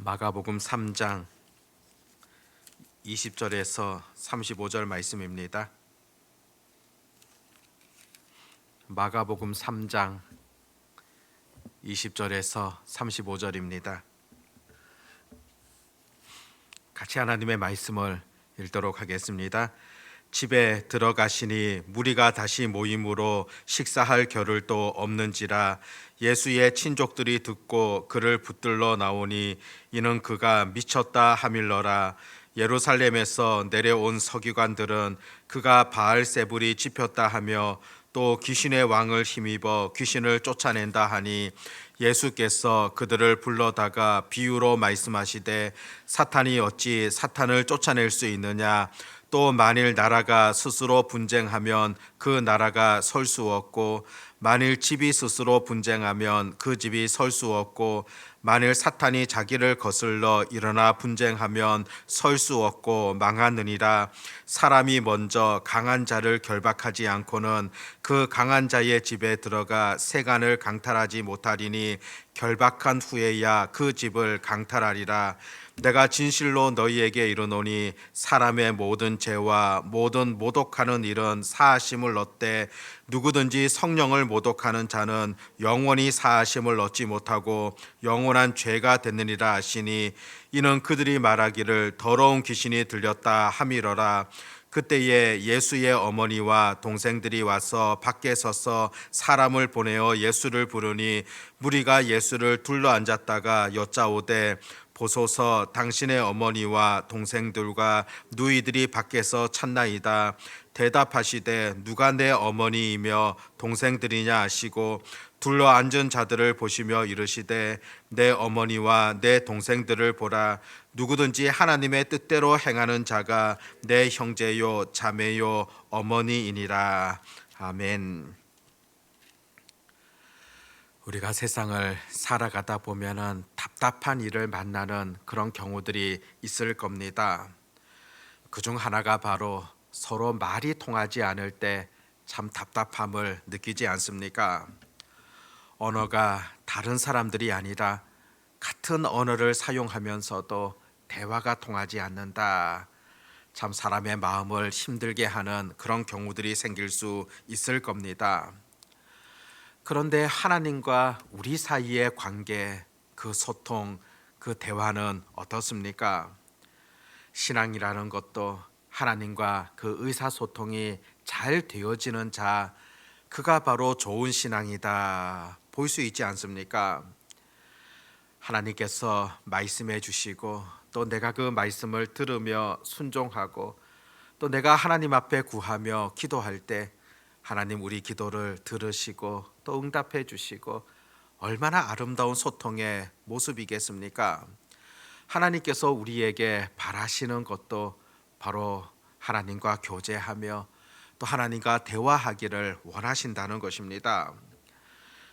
마가복음 3장 20절에서 35절 말씀입니다. 마가복음 3장 20절에서 35절입니다. 같이 하나님의 말씀을 읽도록 하겠습니다. 집에 들어가시니 무리가 다시 모임으로 식사할 겨를도 없는지라 예수의 친족들이 듣고 그를 붙들러 나오니 이는 그가 미쳤다 하밀러라. 예루살렘에서 내려온 서기관들은 그가 바알세불이 집혔다 하며 또 귀신의 왕을 힘입어 귀신을 쫓아낸다 하니 예수께서 그들을 불러다가 비유로 말씀하시되 사탄이 어찌 사탄을 쫓아낼 수 있느냐. 또 만일 나라가 스스로 분쟁하면 그 나라가 설 수 없고 만일 집이 스스로 분쟁하면 그 집이 설 수 없고 만일 사탄이 자기를 거슬러 일어나 분쟁하면 설 수 없고 망하느니라. 사람이 먼저 강한 자를 결박하지 않고는 그 강한 자의 집에 들어가 세간을 강탈하지 못하리니 결박한 후에야 그 집을 강탈하리라. 내가 진실로 너희에게 이르노니 사람의 모든 죄와 모든 모독하는 일은 사하심을 얻되 누구든지 성령을 모독하는 자는 영원히 사하심을 얻지 못하고 영원한 죄가 됐느니라 하시니 이는 그들이 말하기를 더러운 귀신이 들렸다 함이러라. 그때에 예수의 어머니와 동생들이 와서 밖에 서서 사람을 보내어 예수를 부르니 무리가 예수를 둘러앉았다가 여짜오되 보소서 당신의 어머니와 동생들과 누이들이 밖에서 찾나이다. 대답하시되 누가 내 어머니이며 동생들이냐 하시고 둘러앉은 자들을 보시며 이르시되 내 어머니와 내 동생들을 보라. 누구든지 하나님의 뜻대로 행하는 자가 내 형제요 자매요 어머니이니라. 아멘. 우리가 세상을 살아가다 보면은 답답한 일을 만나는 그런 경우들이 있을 겁니다. 그중 하나가 바로 서로 말이 통하지 않을 때 참 답답함을 느끼지 않습니까? 언어가 다른 사람들이 아니라 같은 언어를 사용하면서도 대화가 통하지 않는다. 참 사람의 마음을 힘들게 하는 그런 경우들이 생길 수 있을 겁니다. 그런데 하나님과 우리 사이의 관계, 그 소통, 그 대화는 어떻습니까? 신앙이라는 것도 하나님과 그 의사소통이 잘 되어지는 자, 그가 바로 좋은 신앙이다 볼 수 있지 않습니까? 하나님께서 말씀해 주시고 또 내가 그 말씀을 들으며 순종하고 또 내가 하나님 앞에 구하며 기도할 때 하나님 우리 기도를 들으시고 또 응답해 주시고 얼마나 아름다운 소통의 모습이겠습니까? 하나님께서 우리에게 바라시는 것도 바로 하나님과 교제하며 또 하나님과 대화하기를 원하신다는 것입니다.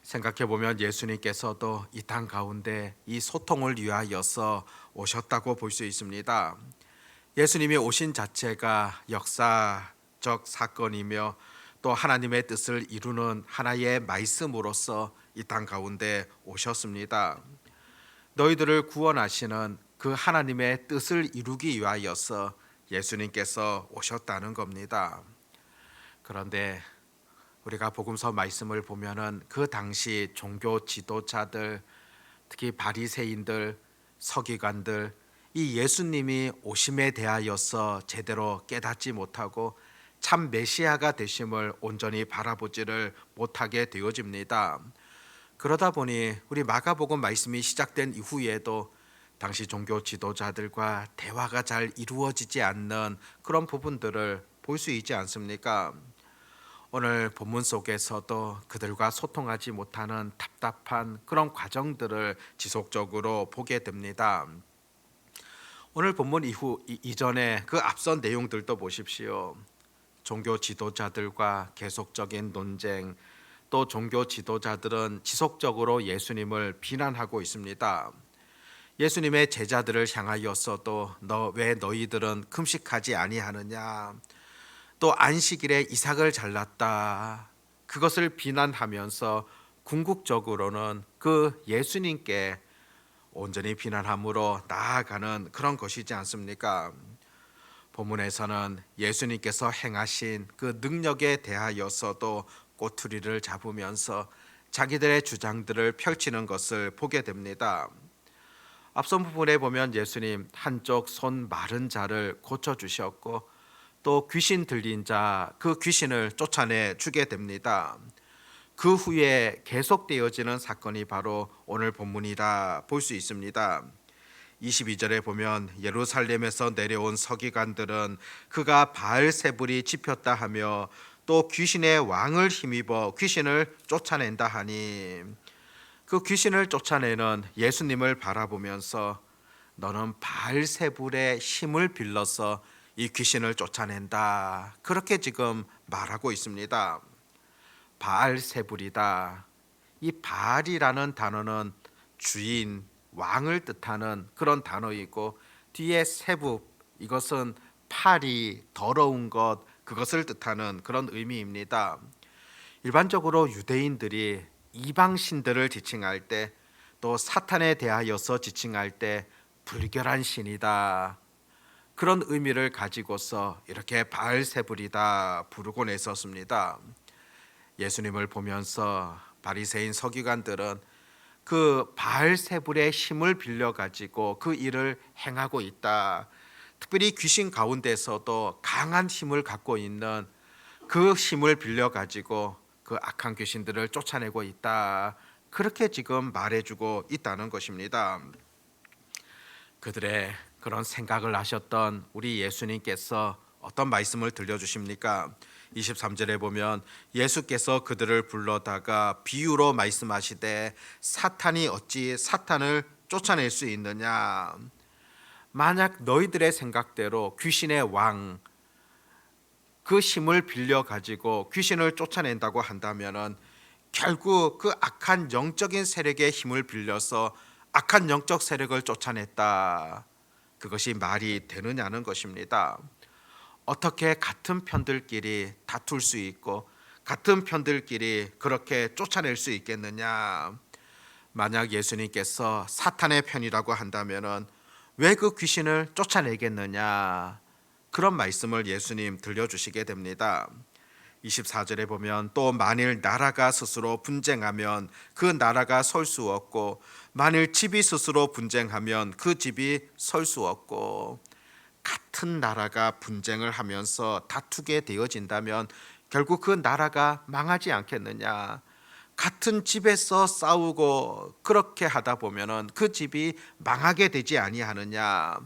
생각해 보면 예수님께서도 이 땅 가운데 이 소통을 위하여서 오셨다고 볼 수 있습니다. 예수님이 오신 자체가 역사적 사건이며 또 하나님의 뜻을 이루는 하나의 말씀으로서 이 땅 가운데 오셨습니다. 너희들을 구원하시는 그 하나님의 뜻을 이루기 위하여서 예수님께서 오셨다는 겁니다. 그런데 우리가 복음서 말씀을 보면은 그 당시 종교 지도자들, 특히 바리새인들, 서기관들, 이 예수님이 오심에 대하여서 제대로 깨닫지 못하고 참 메시아가 되심을 온전히 바라보지를 못하게 되어집니다. 그러다 보니 우리 마가복음 말씀이 시작된 이후에도 당시 종교 지도자들과 대화가 잘 이루어지지 않는 그런 부분들을 볼 수 있지 않습니까? 오늘 본문 속에서도 그들과 소통하지 못하는 답답한 그런 과정들을 지속적으로 보게 됩니다. 오늘 본문 이전에 그 앞선 내용들도 보십시오. 종교 지도자들과 계속적인 논쟁, 또 종교 지도자들은 지속적으로 예수님을 비난하고 있습니다. 예수님의 제자들을 향하여서도 왜 너희들은 금식하지 아니하느냐, 또 안식일에 이삭을 잘랐다, 그것을 비난하면서 궁극적으로는 그 예수님께 온전히 비난함으로 나아가는 그런 것이지 않습니까? 본문에서는 예수님께서 행하신 그 능력에 대하여서도 꼬투리를 잡으면서 자기들의 주장들을 펼치는 것을 보게 됩니다. 앞선 부분에 보면 예수님 한쪽 손 마른 자를 고쳐 주셨고 또 귀신 들린 자 그 귀신을 쫓아내 주게 됩니다. 그 후에 계속되어지는 사건이 바로 오늘 본문이라 볼 수 있습니다. 22절에 보면 예루살렘에서 내려온 서기관들은 그가 바알세불이 집혔다 하며 또 귀신의 왕을 힘입어 귀신을 쫓아낸다 하니, 그 귀신을 쫓아내는 예수님을 바라보면서 너는 바알세불의 힘을 빌려서 이 귀신을 쫓아낸다, 그렇게 지금 말하고 있습니다. 바알세불이다. 이 바알이라는 단어는 주인, 왕을 뜻하는 그런 단어이고, 뒤에 세부, 이것은 팔이 더러운 것, 그것을 뜻하는 그런 의미입니다. 일반적으로 유대인들이 이방 신들을 지칭할 때, 또 사탄에 대하여서 지칭할 때 불결한 신이다, 그런 의미를 가지고서 이렇게 바알세불이다 부르곤 했었습니다. 예수님을 보면서 바리새인 서기관들은 그 바알세불의 힘을 빌려 가지고 그 일을 행하고 있다, 특별히 귀신 가운데서도 강한 힘을 갖고 있는 그 힘을 빌려 가지고 그 악한 귀신들을 쫓아내고 있다, 그렇게 지금 말해주고 있다는 것입니다. 그들의 그런 생각을 하셨던 우리 예수님께서 어떤 말씀을 들려주십니까? 23절에 보면 예수께서 그들을 불러다가 비유로 말씀하시되 사탄이 어찌 사탄을 쫓아낼 수 있느냐. 만약 너희들의 생각대로 귀신의 왕, 그 힘을 빌려 가지고 귀신을 쫓아낸다고 한다면은 결국 그 악한 영적인 세력의 힘을 빌려서 악한 영적 세력을 쫓아냈다, 그것이 말이 되느냐는 것입니다. 어떻게 같은 편들끼리 다툴 수 있고 같은 편들끼리 그렇게 쫓아낼 수 있겠느냐. 만약 예수님께서 사탄의 편이라고 한다면은 왜 그 귀신을 쫓아내겠느냐, 그런 말씀을 예수님 들려주시게 됩니다. 24절에 보면 또 만일 나라가 스스로 분쟁하면 그 나라가 설 수 없고 만일 집이 스스로 분쟁하면 그 집이 설 수 없고, 같은 나라가 분쟁을 하면서 다투게 되어진다면 결국 그 나라가 망하지 않겠느냐. 같은 집에서 싸우고 그렇게 하다 보면은 그 집이 망하게 되지 아니하느냐.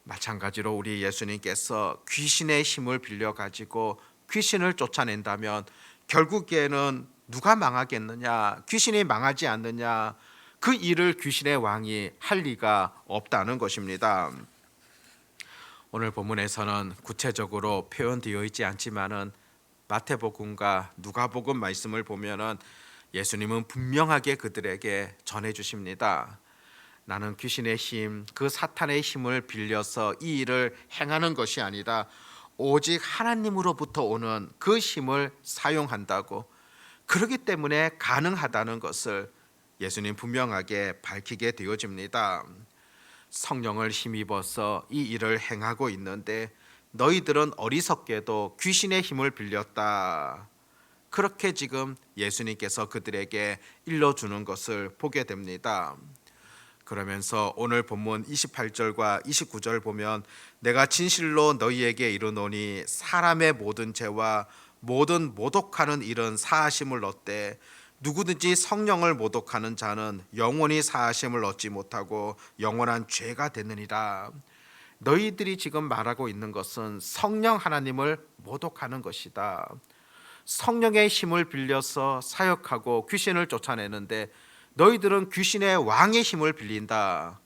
마찬가지로 우리 예수님께서 귀신의 힘을 빌려 가지고 귀신을 쫓아낸다면 결국에는 누가 망하겠느냐, 귀신이 망하지 않느냐, 그 일을 귀신의 왕이 할 리가 없다는 것입니다. 오늘 본문에서는 구체적으로 표현되어 있지 않지만은 마태복음과 누가복음 말씀을 보면은 예수님은 분명하게 그들에게 전해 주십니다. 나는 귀신의 힘, 그 사탄의 힘을 빌려서 이 일을 행하는 것이 아니라 오직 하나님으로부터 오는 그 힘을 사용한다고, 그렇기 때문에 가능하다는 것을 예수님 분명하게 밝히게 되어집니다. 성령을 힘입어서 이 일을 행하고 있는데 너희들은 어리석게도 귀신의 힘을 빌렸다, 그렇게 지금 예수님께서 그들에게 일러주는 것을 보게 됩니다. 그러면서 오늘 본문 28절과 29절 보면 내가 진실로 너희에게 이르노니 사람의 모든 죄와 모든 모독하는 일은 사하심을 얻되 누구든지 성령을 모독하는 자는 영원히 사하심을 얻지 못하고 영원한 죄가 되느니라. 너희들이 지금 말하고 있는 것은 성령 하나님을 모독하는 것이다. 성령의 힘을 빌려서 사역하고 귀신을 쫓아내는데 너희들은 귀신의 왕의 힘을 빌린다.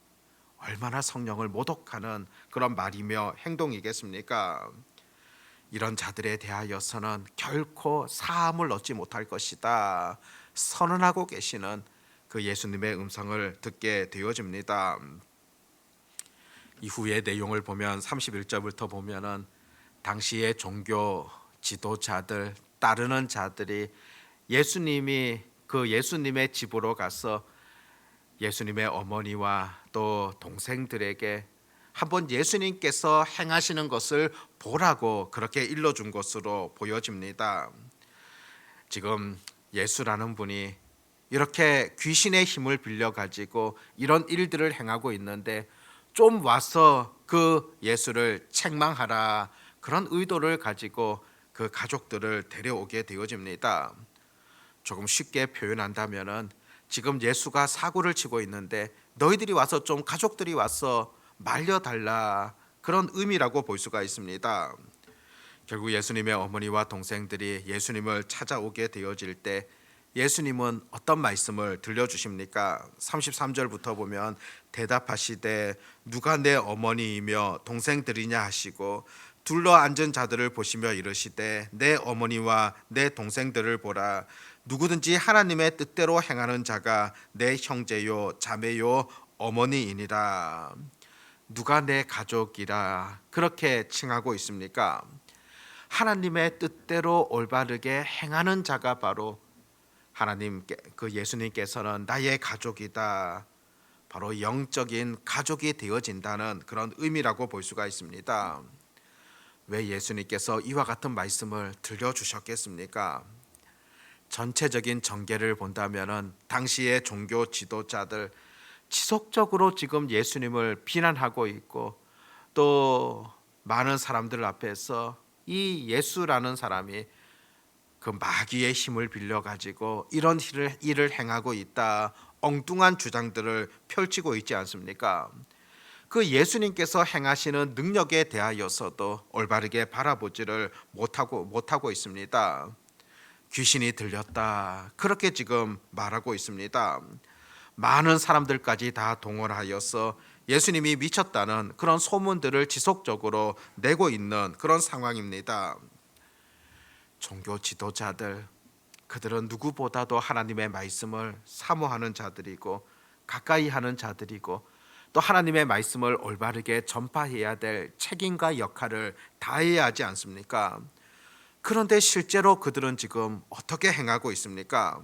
얼마나 성령을 모독하는 그런 말이며 행동이겠습니까? 이런 자들에 대하여서는 결코 사함을 얻지 못할 것이다 선언하고 계시는 그 예수님의 음성을 듣게 되어집니다. 이후의 내용을 보면 31절부터 보면은 당시의 종교 지도자들, 따르는 자들이 예수님이 그 예수님의 집으로 가서 예수님의 어머니와 또 동생들에게 한번 예수님께서 행하시는 것을 보라고 그렇게 일러준 것으로 보여집니다. 지금 예수라는 분이 이렇게 귀신의 힘을 빌려 가지고 이런 일들을 행하고 있는데 좀 와서 그 예수를 책망하라, 그런 의도를 가지고 그 가족들을 데려오게 되어집니다. 조금 쉽게 표현한다면은 지금 예수가 사고를 치고 있는데 너희들이 와서 좀 가족들이 와서 말려달라, 그런 의미라고 볼 수가 있습니다. 결국 예수님의 어머니와 동생들이 예수님을 찾아오게 되어질 때 예수님은 어떤 말씀을 들려주십니까? 33절부터 보면 대답하시되 누가 내 어머니이며 동생들이냐 하시고 둘러 앉은 자들을 보시며 이르시되 내 어머니와 내 동생들을 보라. 누구든지 하나님의 뜻대로 행하는 자가 내 형제요 자매요 어머니이니라. 누가 내 가족이라 그렇게 칭하고 있습니까? 하나님의 뜻대로 올바르게 행하는 자가 바로 하나님께, 그 예수님께서는 나의 가족이다, 바로 영적인 가족이 되어진다는 그런 의미라고 볼 수가 있습니다. 왜 예수님께서 이와 같은 말씀을 들려주셨겠습니까? 전체적인 전개를 본다면은 당시의 종교 지도자들 지속적으로 지금 예수님을 비난하고 있고 또 많은 사람들 앞에서 이 예수라는 사람이 그 마귀의 힘을 빌려 가지고 이런 일을 행하고 있다, 엉뚱한 주장들을 펼치고 있지 않습니까? 그 예수님께서 행하시는 능력에 대하여서도 올바르게 바라보지를 못하고 있습니다. 귀신이 들렸다, 그렇게 지금 말하고 있습니다. 많은 사람들까지 다 동원하여서 예수님이 미쳤다는 그런 소문들을 지속적으로 내고 있는 그런 상황입니다. 종교 지도자들, 그들은 누구보다도 하나님의 말씀을 사모하는 자들이고 가까이 하는 자들이고 또 하나님의 말씀을 올바르게 전파해야 될 책임과 역할을 다해야 하지 않습니까? 그런데 실제로 그들은 지금 어떻게 행하고 있습니까?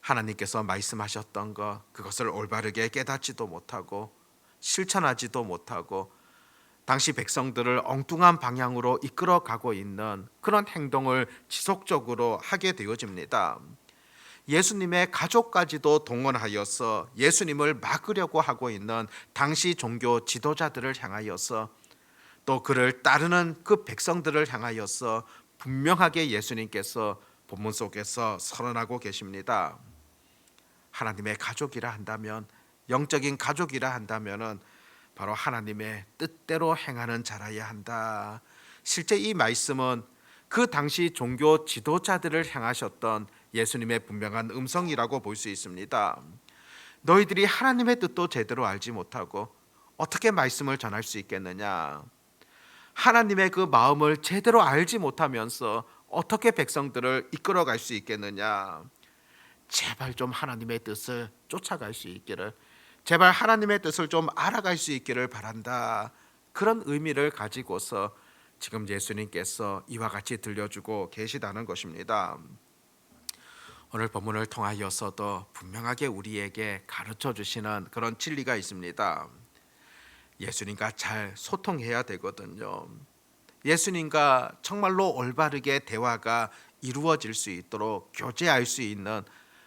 하나님께서 말씀하셨던 것, 그것을 올바르게 깨닫지도 못하고 실천하지도 못하고 당시 백성들을 엉뚱한 방향으로 이끌어가고 있는 그런 행동을 지속적으로 하게 되어집니다. 예수님의 가족까지도 동원하여서 예수님을 막으려고 하고 있는 당시 종교 지도자들을 향하여서 또 그를 따르는 그 백성들을 향하여서 분명하게 예수님께서 본문 속에서 선언하고 계십니다. 하나님의 가족이라 한다면, 영적인 가족이라 한다면은 바로 하나님의 뜻대로 행하는 자라야 한다. 실제 이 말씀은 그 당시 종교 지도자들을 향하셨던 예수님의 분명한 음성이라고 볼 수 있습니다. 너희들이 하나님의 뜻도 제대로 알지 못하고 어떻게 말씀을 전할 수 있겠느냐? 하나님의 그 마음을 제대로 알지 못하면서 어떻게 백성들을 이끌어갈 수 있겠느냐? 제발 좀 하나님의 뜻을 쫓아갈 수 있기를, 제발 하나님의 뜻을 좀 알아갈 수 있기를 바란다. 그런 의미를 가지고서 지금 예수님께서 이와 같이 들려주고 계시다는 것입니다. 오늘 본문을 통하여서도 분명하게 우리에게 가르쳐 주시는 그런 진리가 있습니다. 예수님과 잘 소통해야 되거든요. 예수님과 정말로 올바르게 대화가 이루어질 수 있도록 교제할 수 있는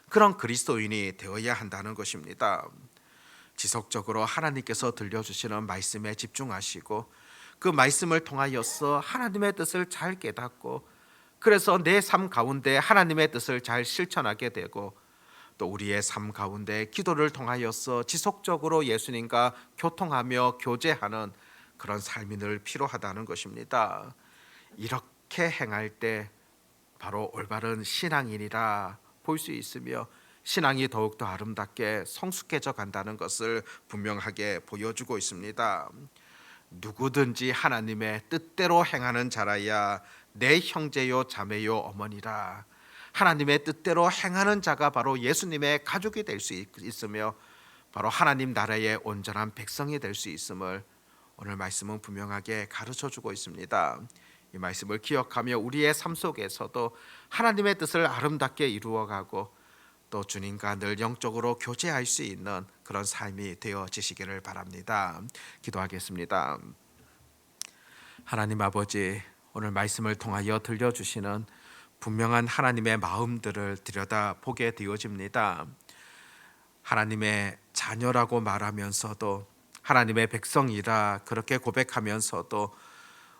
그런 그리스도인이 되어야 한다는 것입니다. 지속적으로 하나님께서 들려주시는 말씀에 집중하시고 그 말씀을 통하여서 하나님의 뜻을 잘 깨닫고 그래서 내 삶 가운데 하나님의 뜻을 잘 실천하게 되고 또 우리의 삶 가운데 기도를 통하여서 지속적으로 예수님과 교통하며 교제하는 그런 삶이 늘 필요하다는 것입니다. 이렇게 행할 때 바로 올바른 신앙인이라 볼 수 있으며 신앙이 더욱더 아름답게 성숙해져 간다는 것을 분명하게 보여주고 있습니다. 누구든지 하나님의 뜻대로 행하는 자라야 내 형제요 자매요 어머니라. 하나님의 뜻대로 행하는 자가 바로 예수님의 가족이 될 수 있으며 바로 하나님 나라의 온전한 백성이 될 수 있음을 오늘 말씀은 분명하게 가르쳐주고 있습니다. 이 말씀을 기억하며 우리의 삶 속에서도 하나님의 뜻을 아름답게 이루어가고 또 주님과 늘 영적으로 교제할 수 있는 그런 삶이 되어지시기를 바랍니다. 기도하겠습니다. 하나님 아버지, 오늘 말씀을 통하여 들려주시는 분명한 하나님의 마음들을 들여다보게 되어집니다. 하나님의 자녀라고 말하면서도, 하나님의 백성이라 그렇게 고백하면서도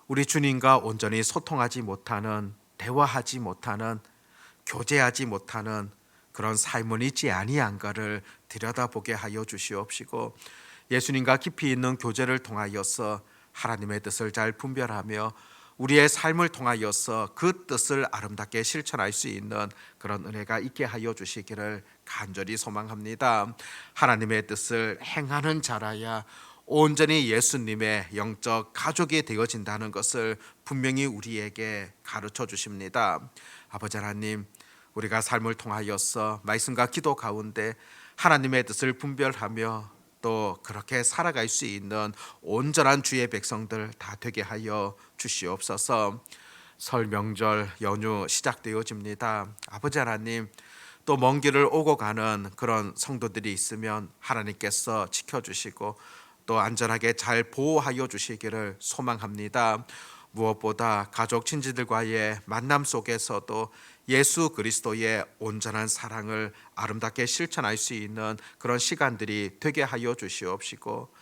우리 주님과 온전히 소통하지 못하는, 대화하지 못하는, 교제하지 못하는 그런 삶은 있지 아니한가를 들여다보게 하여 주시옵시고, 예수님과 깊이 있는 교제를 통하여서 하나님의 뜻을 잘 분별하며 우리의 삶을 통하여서 그 뜻을 아름답게 실천할 수 있는 그런 은혜가 있게 하여 주시기를 간절히 소망합니다. 하나님의 뜻을 행하는 자라야 온전히 예수님의 영적 가족이 되어진다는 것을 분명히 우리에게 가르쳐 주십니다. 아버지 하나님, 우리가 삶을 통하여서 말씀과 기도 가운데 하나님의 뜻을 분별하며 또 그렇게 살아갈 수 있는 온전한 주의 백성들 다 되게 하여 주시옵소서. 설 명절 연휴 시작되어집니다. 아버지 하나님, 또 먼 길을 오고 가는 그런 성도들이 있으면 하나님께서 지켜주시고 또 안전하게 잘 보호하여 주시기를 소망합니다. 무엇보다 가족 친지들과의 만남 속에서도 예수 그리스도의 온전한 사랑을 아름답게 실천할 수 있는 그런 시간들이 되게 하여 주시옵시고,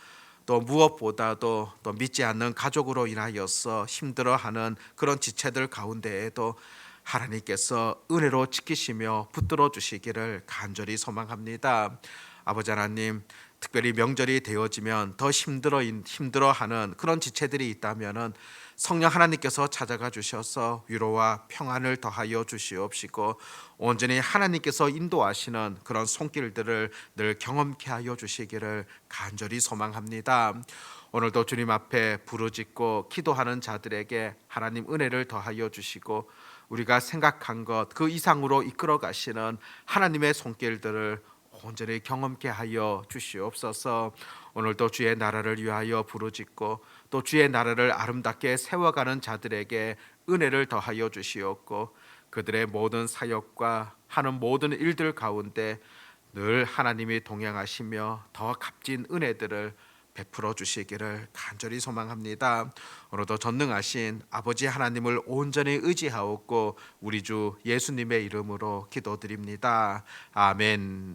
또 무엇보다도 또 믿지 않는 가족으로 인하여서 힘들어하는 그런 지체들 가운데에도 하나님께서 은혜로 지키시며 붙들어 주시기를 간절히 소망합니다. 아버지 하나님, 특별히 명절이 되어지면 더 힘들어하는 그런 지체들이 있다면은 성령 하나님께서 찾아가 주셔서 위로와 평안을 더하여 주시옵시고, 온전히 하나님께서 인도하시는 그런 손길들을 늘 경험케 하여 주시기를 간절히 소망합니다. 오늘도 주님 앞에 부르짖고 기도하는 자들에게 하나님 은혜를 더하여 주시고, 우리가 생각한 것 그 이상으로 이끌어 가시는 하나님의 손길들을 온전히 경험케 하여 주시옵소서. 오늘도 주의 나라를 위하여 부르짖고 또 주의 나라를 아름답게 세워가는 자들에게 은혜를 더하여 주시옵고, 그들의 모든 사역과 하는 모든 일들 가운데 늘 하나님이 동행하시며 더 값진 은혜들을 베풀어 주시기를 간절히 소망합니다. 오늘도 전능하신 아버지 하나님을 온전히 의지하옵고 우리 주 예수님의 이름으로 기도드립니다. 아멘.